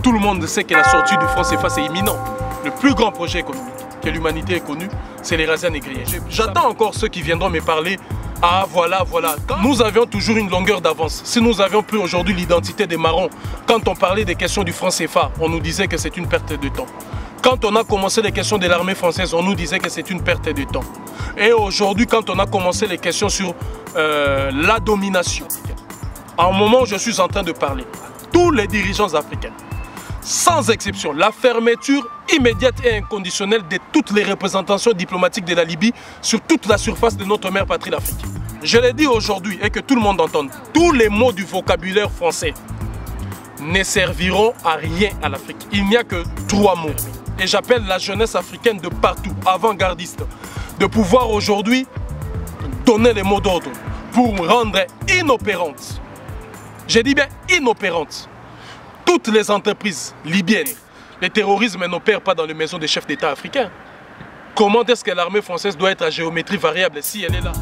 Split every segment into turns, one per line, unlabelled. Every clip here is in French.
Tout le monde sait que la sortie du franc CFA c'est imminent. Le plus grand projet économique que l'humanité ait connu, c'est les razzias négriers. J'attends encore ceux qui viendront me parler. Ah voilà. Nous avions toujours une longueur d'avance. Si nous avions pris aujourd'hui l'identité des marrons, quand on parlait des questions du franc CFA, on nous disait que c'est une perte de temps. Quand on a commencé les questions de l'armée française, on nous disait que c'est une perte de temps. Et aujourd'hui, quand on a commencé les questions sur la domination, à un moment où je suis en train de parler, tous les dirigeants africains, sans exception, la fermeture immédiate et inconditionnelle de toutes les représentations diplomatiques de la Libye sur toute la surface de notre mère patrie l'Afrique. Je l'ai dit aujourd'hui et que tout le monde entende, tous les mots du vocabulaire français ne serviront à rien à l'Afrique. Il n'y a que 3 mots. Et j'appelle la jeunesse africaine de partout, avant-gardiste, de pouvoir aujourd'hui donner les mots d'ordre pour rendre inopérantes, j'ai dit bien inopérantes, toutes les entreprises libyennes. Le terrorisme n'opère pas dans les maisons des chefs d'État africains. Comment est-ce que l'armée française doit être à géométrie variable si elle est là?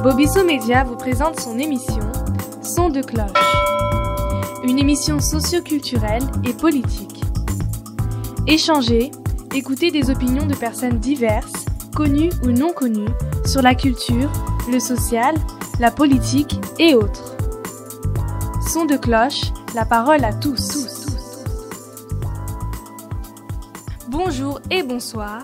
Bobisso Média vous présente son émission Son de cloche. Une émission socio-culturelle et politique. Échangez, écoutez des opinions de personnes diverses, connues ou non connues, sur la culture, le social, la politique et autres. Son de cloche, la parole à tous. Bonjour et bonsoir.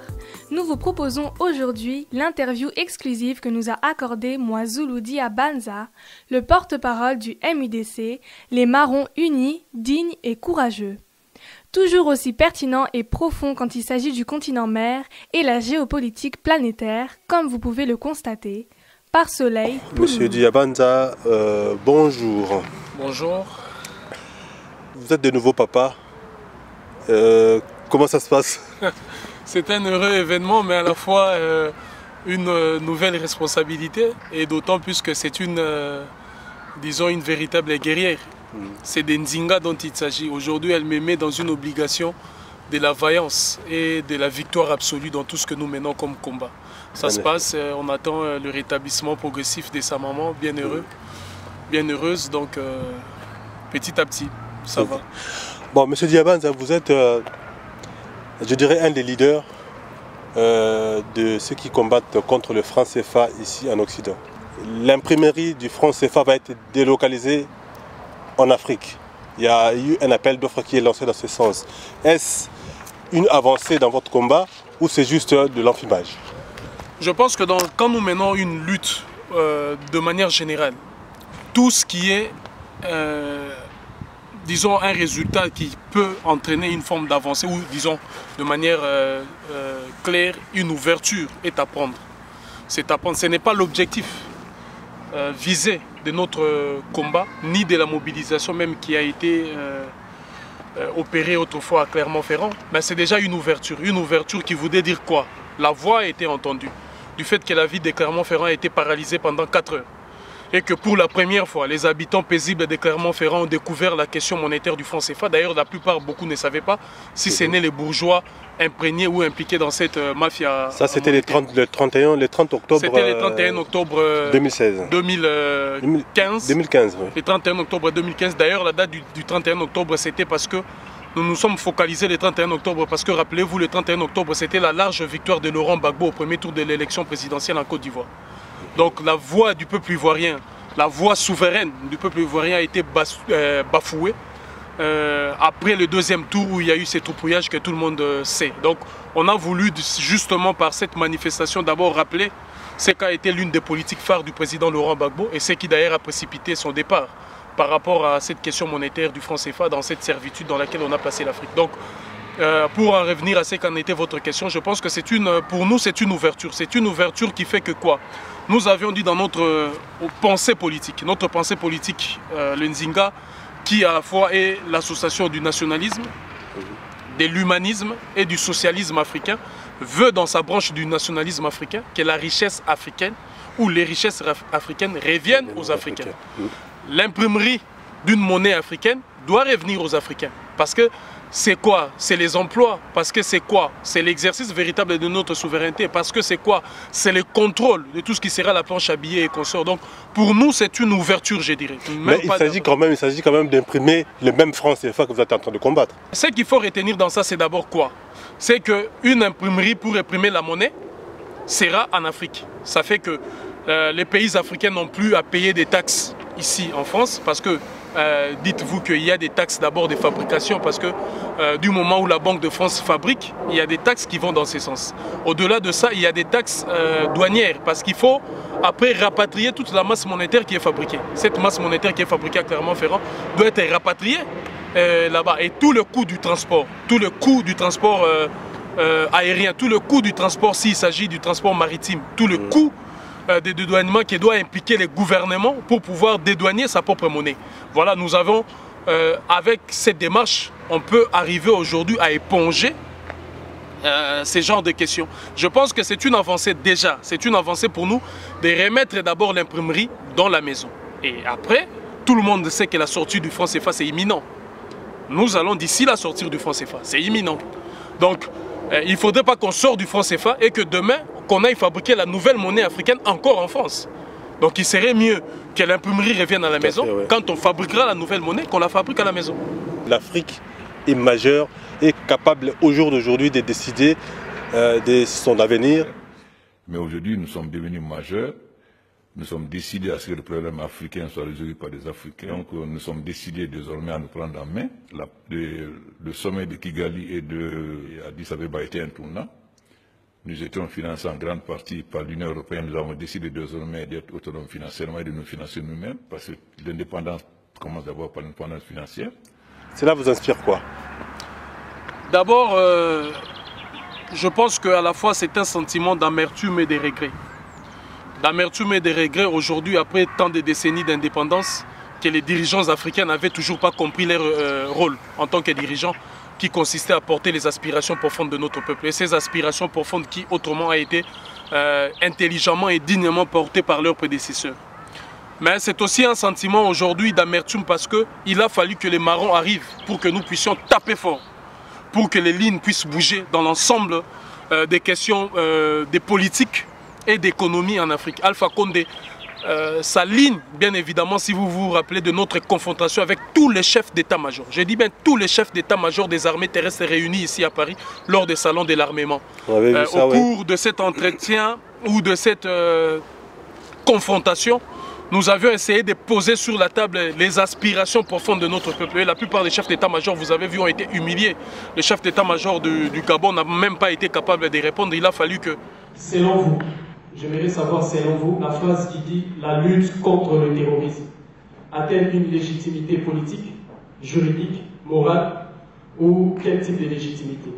Nous vous proposons aujourd'hui l'interview exclusive que nous a accordée Mwazoulou Diabanza, le porte-parole du MUDC, les Marrons unis, dignes et courageux. Toujours aussi pertinent et profond quand il s'agit du continent mer et la géopolitique planétaire, comme vous pouvez le constater, par soleil.
Monsieur Diabanza, bonjour.
Bonjour.
Vous êtes de nouveau papa. Comment ça se passe?
C'est un heureux événement, mais à la fois une nouvelle responsabilité, et d'autant plus que c'est disons, une véritable guerrière. C'est des Nzinga dont il s'agit. Aujourd'hui, elle me met dans une obligation de la vaillance et de la victoire absolue dans tout ce que nous menons comme combat. Ça se passe, on attend le rétablissement progressif de sa maman, bien heureuse, donc petit à petit, ça va.
Bon, monsieur Diabanza, vous êtes, je dirais, un des leaders de ceux qui combattent contre le franc CFA ici en Occident. L'imprimerie du franc CFA va être délocalisée en Afrique. Il y a eu un appel d'offres qui est lancé dans ce sens. Est-ce une avancée dans votre combat ou c'est juste de l'enfumage?
Je pense que quand nous menons une lutte de manière générale, tout ce qui est, disons, un résultat qui peut entraîner une forme d'avancée ou, disons, de manière claire, une ouverture est à prendre. C'est à prendre. Ce n'est pas l'objectif visé de notre combat, ni de la mobilisation même qui a été opérée autrefois à Clermont-Ferrand, mais c'est déjà une ouverture qui voudrait dire quoi? La voix a été entendue, du fait que la ville de Clermont-Ferrand a été paralysée pendant 4 heures. Et que pour la première fois, les habitants paisibles de Clermont-Ferrand ont découvert la question monétaire du franc CFA. D'ailleurs, beaucoup ne savaient pas si ce n'est les bourgeois imprégnés ou impliqués dans cette mafia.
Ça, c'était le 30 octobre.
C'était le 31 octobre
2016.
2015.
2015, oui.
Le 31 octobre 2015. D'ailleurs, la date du 31 octobre, c'était parce que nous nous sommes focalisés le 31 octobre. Parce que, rappelez-vous, le 31 octobre, c'était la large victoire de Laurent Gbagbo au premier tour de l'élection présidentielle en Côte d'Ivoire. Donc la voix du peuple ivoirien, la voix souveraine du peuple ivoirien a été bafouée après le deuxième tour où il y a eu ces troupouillages que tout le monde sait. Donc on a voulu justement par cette manifestation d'abord rappeler ce qu'a été l'une des politiques phares du président Laurent Gbagbo et ce qui d'ailleurs a précipité son départ par rapport à cette question monétaire du franc CFA dans cette servitude dans laquelle on a placé l'Afrique. Donc pour en revenir à ce qu'en était votre question, je pense que pour nous c'est une ouverture. C'est une ouverture qui fait que quoi? Nous avions dit dans notre pensée politique, le Nzinga, qui à la fois est l'association du nationalisme, de l'humanisme et du socialisme africain, veut dans sa branche du nationalisme africain que la richesse africaine ou les richesses africaines reviennent aux Africains. L'imprimerie d'une monnaie africaine doit revenir aux Africains parce que c'est quoi? C'est les emplois. Parce que c'est quoi? C'est l'exercice véritable de notre souveraineté. Parce que c'est quoi? C'est le contrôle de tout ce qui sera la planche à billets et consorts. Donc pour nous, c'est une ouverture, je dirais.
Mais il s'agit quand même d'imprimer le même franc CFA que vous êtes en train de combattre.
Ce qu'il faut retenir dans ça, c'est d'abord quoi? C'est qu'une imprimerie pour imprimer la monnaie sera en Afrique. Ça fait que les pays africains n'ont plus à payer des taxes ici en France parce que dites-vous qu'il y a des taxes d'abord de fabrication parce que du moment où la Banque de France fabrique, il y a des taxes qui vont dans ce sens. Au-delà de ça, il y a des taxes douanières parce qu'il faut après rapatrier toute la masse monétaire qui est fabriquée. Cette masse monétaire qui est fabriquée à Clermont-Ferrand doit être rapatriée là-bas. Et tout le coût du transport, aérien, tout le coût du transport s'il s'agit du transport maritime, tout le coût des dédouanements qui doit impliquer les gouvernements pour pouvoir dédouaner sa propre monnaie. Voilà, nous avons, avec cette démarche, on peut arriver aujourd'hui à éponger ces genres de questions. Je pense que c'est une avancée déjà, c'est une avancée pour nous de remettre d'abord l'imprimerie dans la maison. Et après, tout le monde sait que la sortie du franc CFA, c'est imminent. Nous allons d'ici la sortir du franc CFA, c'est imminent. Donc, il ne faudrait pas qu'on sorte du franc CFA et que demain, qu'on aille fabriquer la nouvelle monnaie africaine encore en France. Donc il serait mieux que l'imprimerie revienne à la maison quand on fabriquera la nouvelle monnaie, qu'on la fabrique à la maison.
L'Afrique est majeure et capable au jour d'aujourd'hui de décider de son avenir.
Mais aujourd'hui, nous sommes devenus majeurs. Nous sommes décidés à ce que le problème africain soit résolu par les Africains. Donc nous sommes décidés désormais à nous prendre en main. Le sommet de Kigali et de Addis Abeba était un tournant. Nous étions financés en grande partie par l'Union européenne. Nous avons décidé désormais d'être autonomes financièrement et de nous financer nous-mêmes parce que l'indépendance commence d'abord par l'indépendance financière.
Cela vous inspire quoi?
D'abord, je pense qu'à la fois c'est un sentiment d'amertume et de regret. D'amertume et de regret aujourd'hui, après tant de décennies d'indépendance, que les dirigeants africains n'avaient toujours pas compris leur rôle en tant que dirigeants, qui consistait à porter les aspirations profondes de notre peuple. Et ces aspirations profondes qui autrement a été intelligemment et dignement portées par leurs prédécesseurs. Mais c'est aussi un sentiment aujourd'hui d'amertume parce qu'il a fallu que les marrons arrivent pour que nous puissions taper fort, pour que les lignes puissent bouger dans l'ensemble des questions des politiques et d'économie en Afrique. Alpha Condé, sa ligne, bien évidemment, si vous vous rappelez de notre confrontation avec tous les chefs d'état-major. Je dis bien tous les chefs d'état-major des armées terrestres réunis ici à Paris lors des salons de l'armement. Au cours de cet entretien ou de cette confrontation, nous avions essayé de poser sur la table les aspirations profondes de notre peuple. Et la plupart des chefs d'état-major, vous avez vu, ont été humiliés. Le chef d'état-major du Gabon n'a même pas été capable de répondre. Il a fallu que...
Selon vous, j'aimerais savoir, selon vous, la phrase qui dit « la lutte contre le terrorisme » a-t-elle une légitimité politique, juridique, morale ou quel type de légitimité?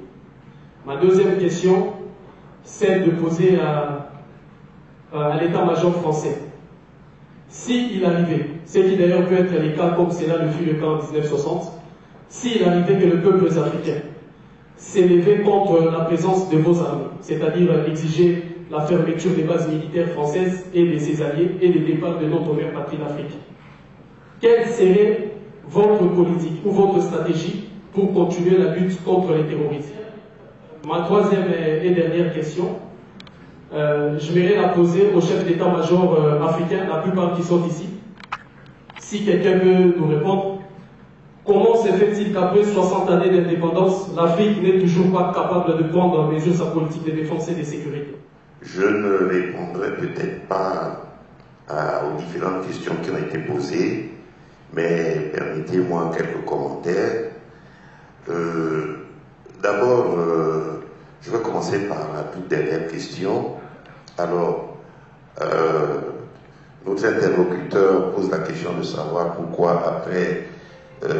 Ma deuxième question, celle de poser à l'état-major français. S'il arrivait, ce qui d'ailleurs peut être le cas comme cela le fut le cas en 1960, s'il arrivait que le peuple africain s'élevait contre la présence de vos armées, c'est-à-dire exiger la fermeture des bases militaires françaises et de ses alliés et le départ de notre mère patrie d'Afrique. Quelle serait votre politique ou votre stratégie pour continuer la lutte contre les terroristes? Ma troisième et dernière question, je vais la poser aux chefs d'état-major africains, la plupart qui sont ici. Si quelqu'un peut nous répondre, comment se fait-il qu'après 60 années d'indépendance, l'Afrique n'est toujours pas capable de prendre en mesure sa politique de défense et de sécurité?
Je ne répondrai peut-être pas aux différentes questions qui ont été posées, mais permettez-moi quelques commentaires. D'abord, je vais commencer par la toute dernière question. Alors, notre interlocuteur pose la question de savoir pourquoi après 40-50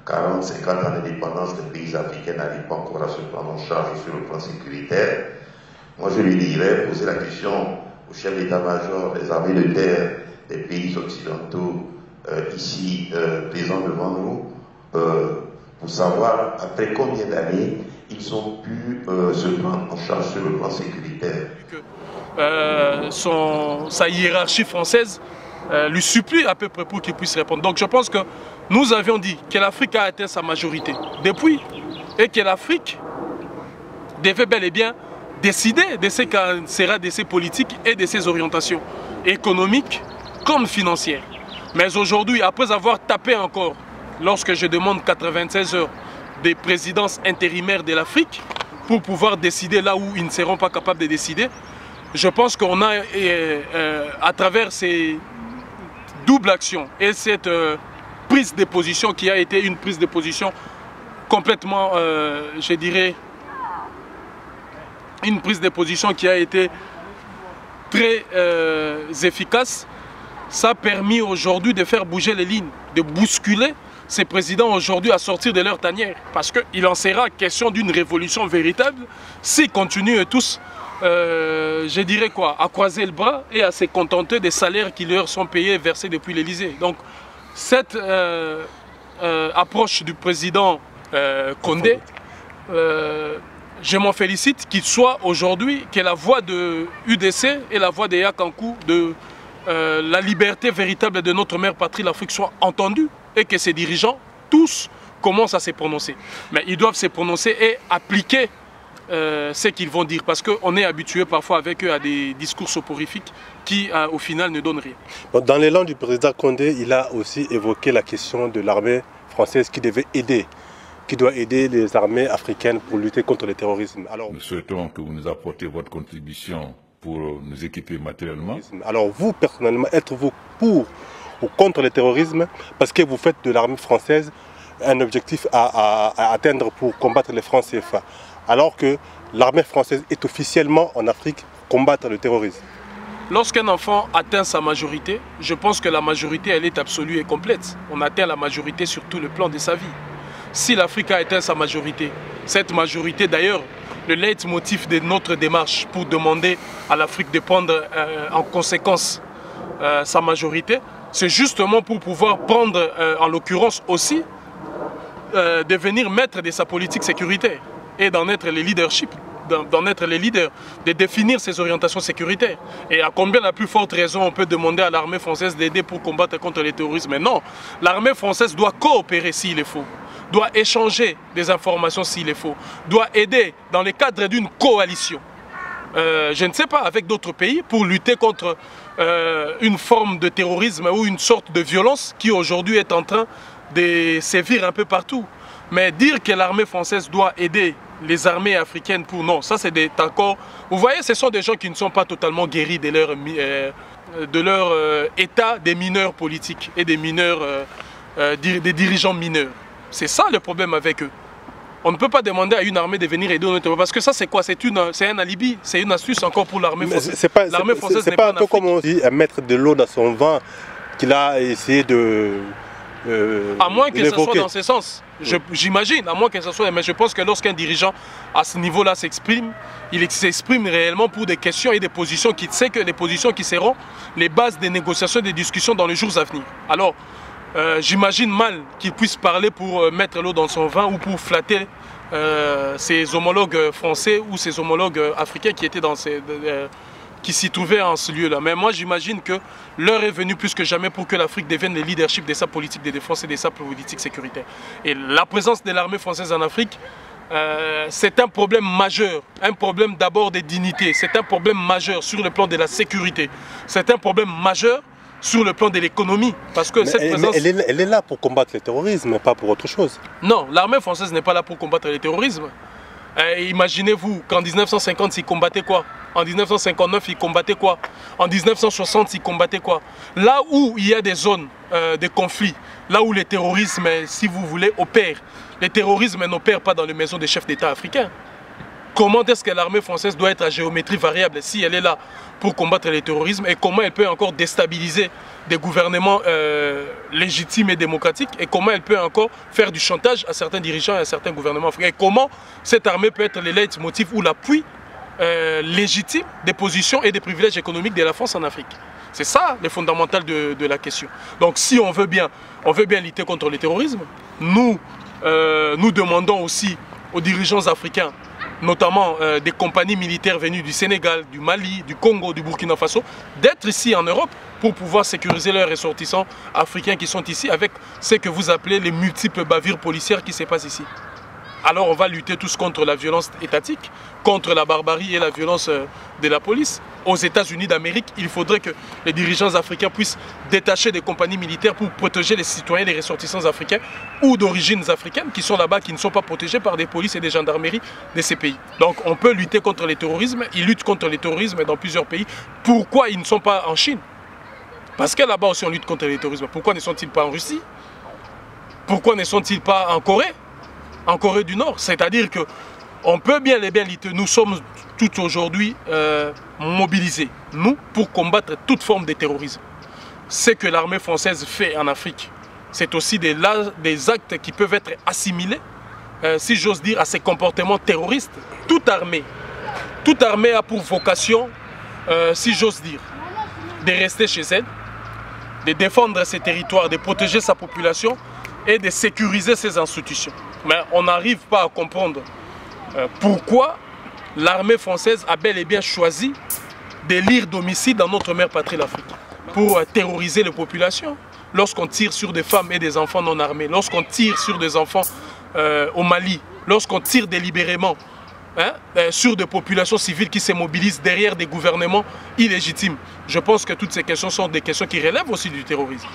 ans d'indépendance, les pays africains n'arrivent pas encore à se prendre en charge sur le plan sécuritaire. Moi, je lui dirais, poser la question au chef d'état-major des armées de terre des pays occidentaux ici présents devant nous, pour savoir après combien d'années ils ont pu se prendre en charge sur le plan sécuritaire.
Sa hiérarchie française lui supplie à peu près pour qu'il puisse répondre. Donc je pense que nous avions dit que l'Afrique a atteint sa majorité depuis et que l'Afrique devait bel et bien décider de ce qu'en sera de ses politiques et de ses orientations économiques comme financières. Mais aujourd'hui, après avoir tapé encore, lorsque je demande 96 heures des présidences intérimaires de l'Afrique pour pouvoir décider là où ils ne seront pas capables de décider, je pense qu'on a, à travers ces doubles actions et cette prise de position qui a été une prise de position complètement, je dirais, une prise de position qui a été très efficace, ça a permis aujourd'hui de faire bouger les lignes, de bousculer ces présidents aujourd'hui à sortir de leur tanière. Parce qu'il en sera question d'une révolution véritable s'ils continuent tous, je dirais quoi, à croiser le bras et à se contenter des salaires qui leur sont payés et versés depuis l'Élysée. Donc cette approche du président Condé, je m'en félicite qu'il soit aujourd'hui, que la voix de UDC et la voix de Yakankou, de la liberté véritable de notre mère patrie, l'Afrique, soit entendue et que ces dirigeants, tous, commencent à se prononcer. Mais ils doivent se prononcer et appliquer ce qu'ils vont dire, parce qu'on est habitué parfois avec eux à des discours soporifiques qui, au final, ne donnent rien.
Dans l'élan du président Condé, il a aussi évoqué la question de l'armée française qui devait aider, qui doit aider les armées africaines pour lutter contre le terrorisme. Alors,
nous souhaitons que vous nous apportez votre contribution pour nous équiper matériellement.
Alors vous, personnellement, êtes-vous pour ou contre le terrorisme parce que vous faites de l'armée française un objectif à atteindre pour combattre les francs CFA, alors que l'armée française est officiellement en Afrique pour combattre le terrorisme?
Lorsqu'un enfant atteint sa majorité, je pense que la majorité, elle est absolue et complète. On atteint la majorité sur tout le plan de sa vie. Si l'Afrique a atteint sa majorité, cette majorité d'ailleurs, le leitmotiv de notre démarche pour demander à l'Afrique de prendre en conséquence sa majorité, c'est justement pour pouvoir prendre en l'occurrence aussi, devenir maître de sa politique sécuritaire et d'en être les leadership, d'en être les leaders, de définir ses orientations sécuritaires. Et à combien la plus forte raison on peut demander à l'armée française d'aider pour combattre contre le terrorisme? Mais non, l'armée française doit coopérer s'il le faut, doit échanger des informations s'il le faut, doit aider dans le cadre d'une coalition, je ne sais pas, avec d'autres pays pour lutter contre une forme de terrorisme ou une sorte de violence qui aujourd'hui est en train de sévir un peu partout. Mais dire que l'armée française doit aider les armées africaines pour... Non, ça c'est encore... Vous voyez, ce sont des gens qui ne sont pas totalement guéris de leur état des mineurs politiques et des mineurs, des dirigeants mineurs. C'est ça le problème avec eux. On ne peut pas demander à une armée de venir aider notre... Parce que ça c'est quoi? C'est un alibi, c'est une astuce encore pour l'armée française. C'est
pas un peu comme on dit, mettre de l'eau dans son vin qu'il a essayé de...
à moins que ce soit dans ce sens, j'imagine, à moins que ce soit, mais je pense que lorsqu'un dirigeant à ce niveau-là s'exprime, il s'exprime réellement pour des questions et des positions qu'il sait que les positions qui seront les bases des négociations et des discussions dans les jours à venir. Alors, j'imagine mal qu'il puisse parler pour mettre l'eau dans son vin ou pour flatter ses homologues français ou ses homologues africains qui étaient dans ces... qui s'y trouvaient en ce lieu-là. Mais moi, j'imagine que l'heure est venue plus que jamais pour que l'Afrique devienne le leadership de sa politique de défense et de sa politique sécuritaire. Et la présence de l'armée française en Afrique, c'est un problème majeur. Un problème d'abord de dignité. C'est un problème majeur sur le plan de la sécurité. C'est un problème majeur sur le plan de l'économie. Parce que cette présence...
elle est là pour combattre le terrorisme, pas pour autre chose.
Non, l'armée française n'est pas là pour combattre le terrorisme. Imaginez-vous qu'en 1950, ils combattaient quoi? En 1959, ils combattaient quoi? En 1960, ils combattaient quoi? Là où il y a des zones de conflit, là où le terrorisme, si vous voulez, opère, le terrorisme n'opère pas dans les maisons des chefs d'État africains. Comment est-ce que l'armée française doit être à géométrie variable si elle est là pour combattre le terrorisme, et comment elle peut encore déstabiliser des gouvernements légitimes et démocratiques, et comment elle peut encore faire du chantage à certains dirigeants et à certains gouvernements africains, et comment cette armée peut être le leitmotiv ou l'appui légitime des positions et des privilèges économiques de la France en Afrique. C'est ça le fondamental de la question. Donc si on veut bien lutter contre le terrorisme, nous demandons aussi aux dirigeants africains, notamment des compagnies militaires venues du Sénégal, du Mali, du Congo, du Burkina Faso, d'être ici en Europe pour pouvoir sécuriser leurs ressortissants africains qui sont ici avec ce que vous appelez les multiples bavures policières qui se passent ici. Alors on va lutter tous contre la violence étatique, contre la barbarie et la violence de la police. Aux États-Unis d'Amérique, il faudrait que les dirigeants africains puissent détacher des compagnies militaires pour protéger les citoyens, les ressortissants africains ou d'origine africaine qui sont là-bas, qui ne sont pas protégés par des polices et des gendarmeries de ces pays. Donc on peut lutter contre le terrorisme, ils luttent contre le terrorisme dans plusieurs pays. Pourquoi ils ne sont pas en Chine? Parce que là-bas aussi on lutte contre le terrorisme. Pourquoi ne sont-ils pas en Russie? Pourquoi ne sont-ils pas en Corée? En Corée du Nord, c'est-à-dire qu'on peut bien les bien lutter. Nous sommes tous aujourd'hui mobilisés, nous, pour combattre toute forme de terrorisme. Ce que l'armée française fait en Afrique, c'est aussi des actes qui peuvent être assimilés, si j'ose dire, à ces comportements terroristes. Toute armée a pour vocation, si j'ose dire, de rester chez elle, de défendre ses territoires, de protéger sa population et de sécuriser ses institutions. Mais on n'arrive pas à comprendre pourquoi l'armée française a bel et bien choisi d'élire domicile dans notre mère patrie l'Afrique pour terroriser les populations. Lorsqu'on tire sur des femmes et des enfants non armés, lorsqu'on tire sur des enfants au Mali, lorsqu'on tire délibérément sur des populations civiles qui se mobilisent derrière des gouvernements illégitimes. Je pense que toutes ces questions sont des questions qui relèvent aussi du terrorisme.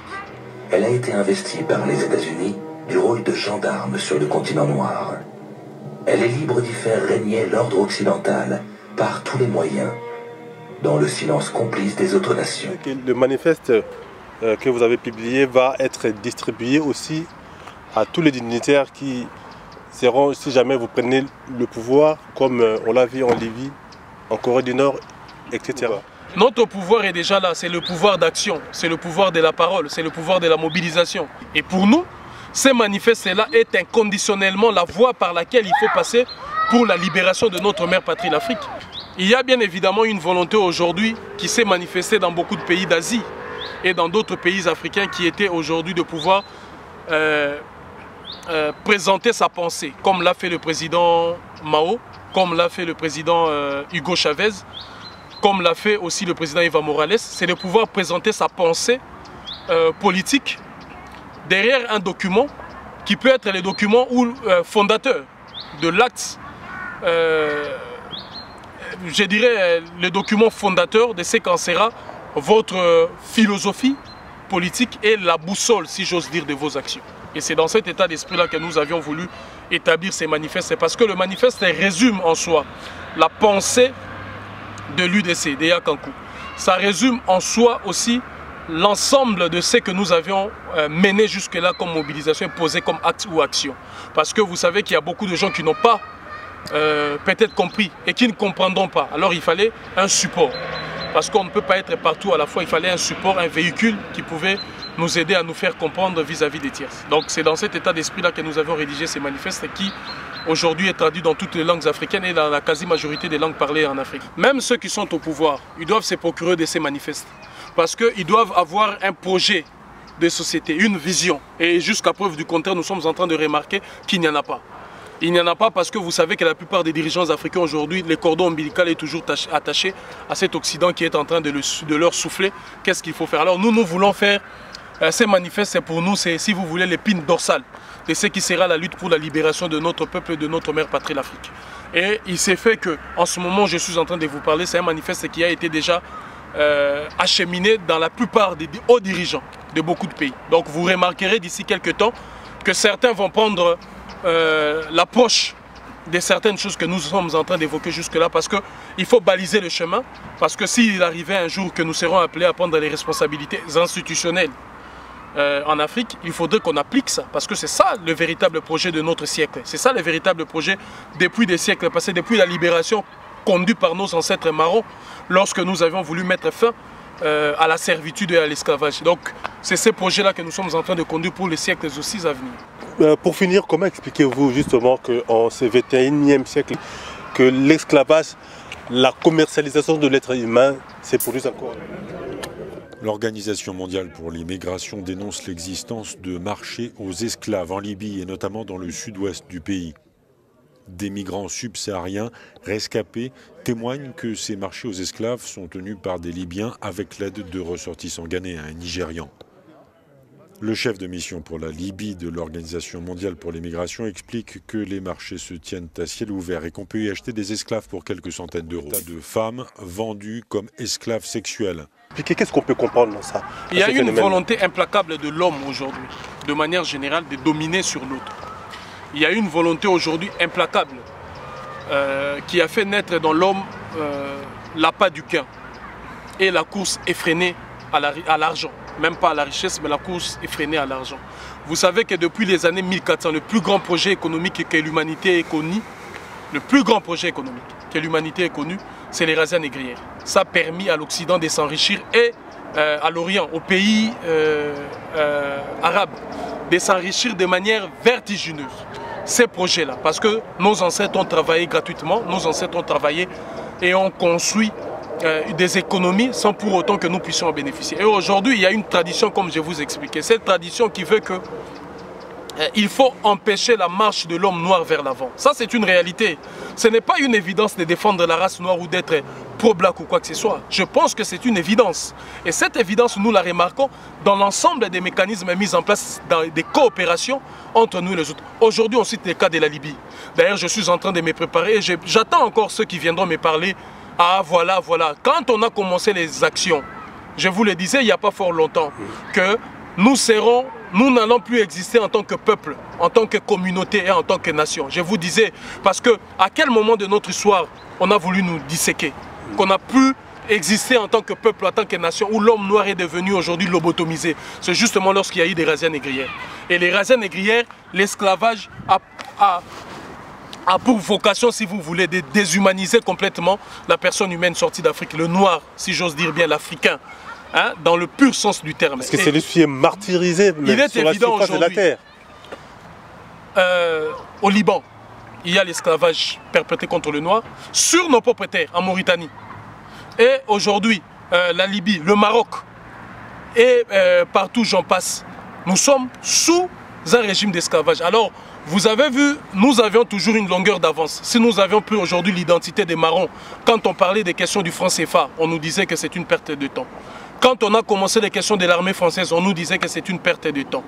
Elle a été investie par les États-Unis du rôle de gendarme sur le continent noir. Elle est libre d'y faire régner l'ordre occidental par tous les moyens, dans le silence complice des autres nations.
Le manifeste que vous avez publié va être distribué aussi à tous les dignitaires qui seront, si jamais vous prenez le pouvoir, comme on l'a vu en Libye, en Corée du Nord, etc.
Notre pouvoir est déjà là, c'est le pouvoir d'action, c'est le pouvoir de la parole, c'est le pouvoir de la mobilisation. Et pour nous, ces manifestes-là est inconditionnellement la voie par laquelle il faut passer pour la libération de notre mère patrie, l'Afrique. Il y a bien évidemment une volonté aujourd'hui qui s'est manifestée dans beaucoup de pays d'Asie et dans d'autres pays africains qui étaient aujourd'hui de pouvoir présenter sa pensée, comme l'a fait le président Mao, comme l'a fait le président Hugo Chavez, comme l'a fait aussi le président Evo Morales, c'est de pouvoir présenter sa pensée politique derrière un document qui peut être le document fondateur de l'acte, je dirais le document fondateur de ce qu'en sera votre philosophie politique et la boussole, si j'ose dire, de vos actions. Et c'est dans cet état d'esprit-là que nous avions voulu établir ces manifestes, parce que le manifeste résume en soi la pensée de l'UDC, de Yakankou. Ça résume en soi aussi l'ensemble de ce que nous avions mené jusque-là comme mobilisation et posé comme acte ou action. Parce que vous savez qu'il y a beaucoup de gens qui n'ont pas peut-être compris et qui ne comprendront pas. Alors il fallait un support. Parce qu'on ne peut pas être partout à la fois, il fallait un support, un véhicule qui pouvait nous aider à nous faire comprendre vis-à-vis des tiers. Donc c'est dans cet état d'esprit-là que nous avons rédigé ces manifestes qui aujourd'hui est traduit dans toutes les langues africaines et dans la quasi-majorité des langues parlées en Afrique. Même ceux qui sont au pouvoir, ils doivent se procurer de ces manifestes. Parce qu'ils doivent avoir un projet de société, une vision. Et jusqu'à preuve du contraire, nous sommes en train de remarquer qu'il n'y en a pas. Il n'y en a pas parce que vous savez que la plupart des dirigeants africains aujourd'hui, le cordon ombilical est toujours attaché à cet Occident qui est en train de leur souffler. Qu'est-ce qu'il faut faire? Alors nous voulons faire ces manifestes, c'est pour nous, c'est, si vous voulez, l'épine dorsale de ce qui sera la lutte pour la libération de notre peuple et de notre mère patrie, l'Afrique. Et il s'est fait que, en ce moment, je suis en train de vous parler, c'est un manifeste qui a été déjà acheminé dans la plupart des hauts dirigeants de beaucoup de pays. Donc vous remarquerez d'ici quelques temps que certains vont prendre l'approche de certaines choses que nous sommes en train d'évoquer jusque-là, parce qu'il faut baliser le chemin, parce que s'il arrivait un jour que nous serons appelés à prendre les responsabilités institutionnelles en Afrique, il faudrait qu'on applique ça, parce que c'est ça le véritable projet de notre siècle. C'est ça le véritable projet depuis des siècles passés, depuis la libération conduite par nos ancêtres marrons, lorsque nous avions voulu mettre fin à la servitude et à l'esclavage. Donc c'est ces projets-là que nous sommes en train de conduire pour les siècles aussi à venir.
Pour finir, comment expliquez-vous justement qu'en ce 21e siècle, que l'esclavage, la commercialisation de l'être humain se produise encore?
L'Organisation mondiale pour l'immigration dénonce l'existence de marchés aux esclaves en Libye et notamment dans le sud-ouest du pays. Des migrants subsahariens rescapés témoignent que ces marchés aux esclaves sont tenus par des Libyens avec l'aide de ressortissants ghanéens et nigérians. Le chef de mission pour la Libye de l'Organisation mondiale pour les migrations explique que les marchés se tiennent à ciel ouvert et qu'on peut y acheter des esclaves pour quelques centaines d'euros. De femmes vendues comme esclaves sexuels.
Qu'est-ce qu'on peut comprendre dans ça?
Il y a une volonté implacable de l'homme aujourd'hui, de manière générale, de dominer sur l'autre. Il y a une volonté aujourd'hui implacable qui a fait naître dans l'homme l'appât du gain et la course effrénée à l'argent. Même pas à la richesse, mais la course effrénée à l'argent. Vous savez que depuis les années 1400, le plus grand projet économique que l'humanité ait connu, c'est les razzias négrières. Ça a permis à l'Occident de s'enrichir et à l'Orient, aux pays arabes, de s'enrichir de manière vertigineuse. Ces projets-là, parce que nos ancêtres ont travaillé gratuitement, nos ancêtres ont travaillé et ont construit des économies sans pour autant que nous puissions en bénéficier. Et aujourd'hui, il y a une tradition, comme je vous expliquais, cette tradition qui veut que il faut empêcher la marche de l'homme noir vers l'avant. Ça, c'est une réalité. Ce n'est pas une évidence de défendre la race noire ou d'être pro-black ou quoi que ce soit. Je pense que c'est une évidence. Et cette évidence, nous la remarquons dans l'ensemble des mécanismes mis en place dans des coopérations entre nous et les autres. Aujourd'hui, on cite le cas de la Libye. D'ailleurs, je suis en train de me préparer et j'attends encore ceux qui viendront me parler. Ah, voilà. Quand on a commencé les actions, je vous le disais il n'y a pas fort longtemps, que nous n'allons plus exister en tant que peuple, en tant que communauté et en tant que nation. Je vous disais, parce que à quel moment de notre histoire on a voulu nous disséquer, qu'on a pu exister en tant que peuple, en tant que nation, où l'homme noir est devenu aujourd'hui lobotomisé. C'est justement lorsqu'il y a eu des razzias négrières. Et les razzias négrières, l'esclavage a pour vocation, si vous voulez, de déshumaniser complètement la personne humaine sortie d'Afrique, le noir, si j'ose dire bien, l'Africain. Hein, dans le pur sens du terme.
Parce que c'est lui qui est martyrisé
il est
sur la
évident
surface de la terre.
Au Liban, il y a l'esclavage perpétré contre le noir sur nos propres terres, en Mauritanie. Et aujourd'hui, la Libye, le Maroc et partout j'en passe, nous sommes sous un régime d'esclavage. Alors, vous avez vu, nous avions toujours une longueur d'avance. Si nous avions pris aujourd'hui l'identité des marrons, quand on parlait des questions du franc CFA, on nous disait que c'est une perte de temps. Quand on a commencé les questions de l'armée française, on nous disait que c'est une perte de temps.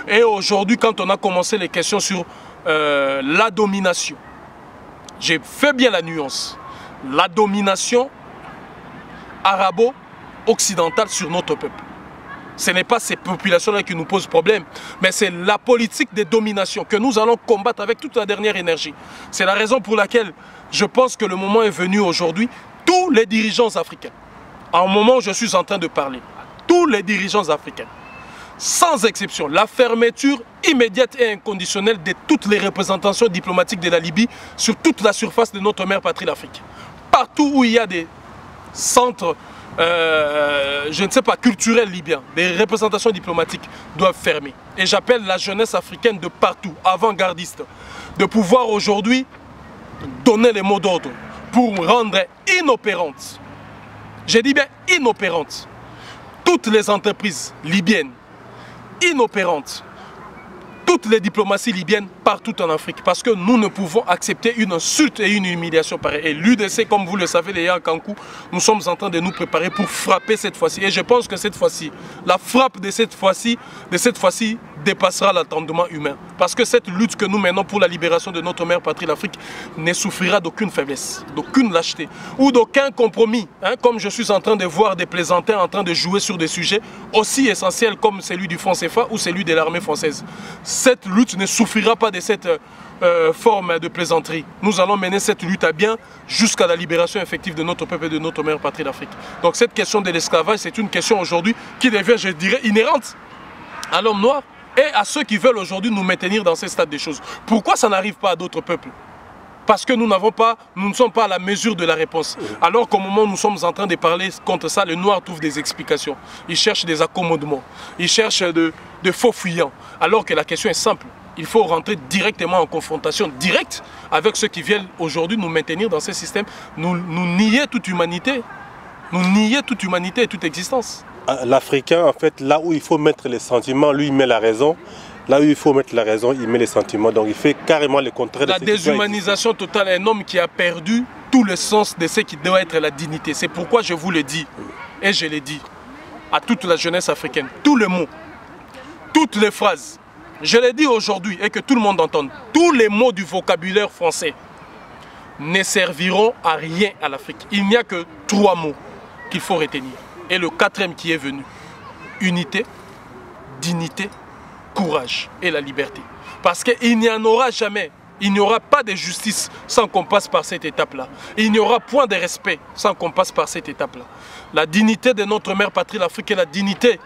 Et aujourd'hui, quand on a commencé les questions sur la domination, j'ai fait bien la nuance. La domination arabo-occidentale sur notre peuple. Ce n'est pas ces populations-là qui nous posent problème, mais c'est la politique de domination que nous allons combattre avec toute la dernière énergie. C'est la raison pour laquelle je pense que le moment est venu aujourd'hui, tous les dirigeants africains, à un moment où je suis en train de parler, tous les dirigeants africains, sans exception, la fermeture immédiate et inconditionnelle de toutes les représentations diplomatiques de la Libye sur toute la surface de notre mère patrie l'Afrique. Partout où il y a des centres, je ne sais pas, culturels libyens, des représentations diplomatiques doivent fermer. Et j'appelle la jeunesse africaine de partout, avant-gardiste, de pouvoir aujourd'hui donner les mots d'ordre pour rendre inopérantes, j'ai dit bien inopérantes, toutes les entreprises libyennes, inopérantes, toutes les diplomaties libyennes partout en Afrique. Parce que nous ne pouvons accepter une insulte et une humiliation pareille. Et l'UDC, comme vous le savez, les Yankankou, nous sommes en train de nous préparer pour frapper cette fois-ci. Et je pense que cette fois-ci, la frappe de cette fois-ci dépassera l'attendement humain. Parce que cette lutte que nous menons pour la libération de notre mère patrie, l'Afrique, ne souffrira d'aucune faiblesse, d'aucune lâcheté ou d'aucun compromis. Hein, comme je suis en train de voir des plaisantins en train de jouer sur des sujets aussi essentiels comme celui du franc CFA ou celui de l'armée française. Cette lutte ne souffrira pas de cette forme de plaisanterie. Nous allons mener cette lutte à bien jusqu'à la libération effective de notre peuple et de notre mère patrie d'Afrique. Donc cette question de l'esclavage, c'est une question aujourd'hui qui devient, je dirais, inhérente à l'homme noir et à ceux qui veulent aujourd'hui nous maintenir dans ces stades des choses. Pourquoi ça n'arrive pas à d'autres peuples? Parce que nous ne sommes pas à la mesure de la réponse. Alors qu'au moment où nous sommes en train de parler contre ça, le noir trouve des explications. Il cherche des accommodements. Il cherche de faux fuyants. Alors que la question est simple. Il faut rentrer directement en confrontation directe avec ceux qui viennent aujourd'hui nous maintenir dans ce système, nous nier toute humanité. Nous nier toute humanité et toute existence.
L'Africain, en fait, là où il faut mettre les sentiments, lui, il met la raison. Là où il faut mettre la raison, il met les sentiments. Donc il fait carrément le contraire de
la
ce qui doit
déshumanisation totale, un homme qui a perdu tout le sens de ce qui doit être la dignité. C'est pourquoi je vous le dis, et je l'ai dit à toute la jeunesse africaine, tous les mots, toutes les phrases, je l'ai dit aujourd'hui et que tout le monde entende, tous les mots du vocabulaire français ne serviront à rien à l'Afrique. Il n'y a que 3 mots qu'il faut retenir. Et le 4e qui est venu, unité, dignité, courage et la liberté. Parce qu'il n'y en aura jamais, il n'y aura pas de justice sans qu'on passe par cette étape-là. Il n'y aura point de respect sans qu'on passe par cette étape-là. La dignité de notre mère patrie, l'Afrique, et la dignité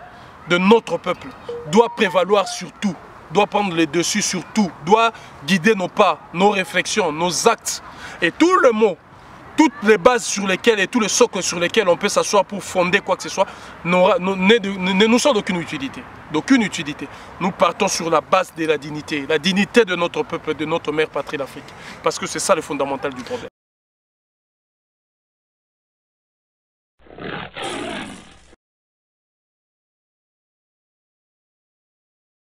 de notre peuple doit prévaloir sur tout, doit prendre le dessus sur tout, doit guider nos pas, nos réflexions, nos actes. Et tout le mot, toutes les bases sur lesquelles et tous les socles sur lesquels on peut s'asseoir pour fonder quoi que ce soit ne nous sont d'aucune utilité. D'aucune utilité. Nous partons sur la base de la dignité de notre peuple, de notre mère patrie, l'Afrique. Parce que c'est ça le fondamental du problème.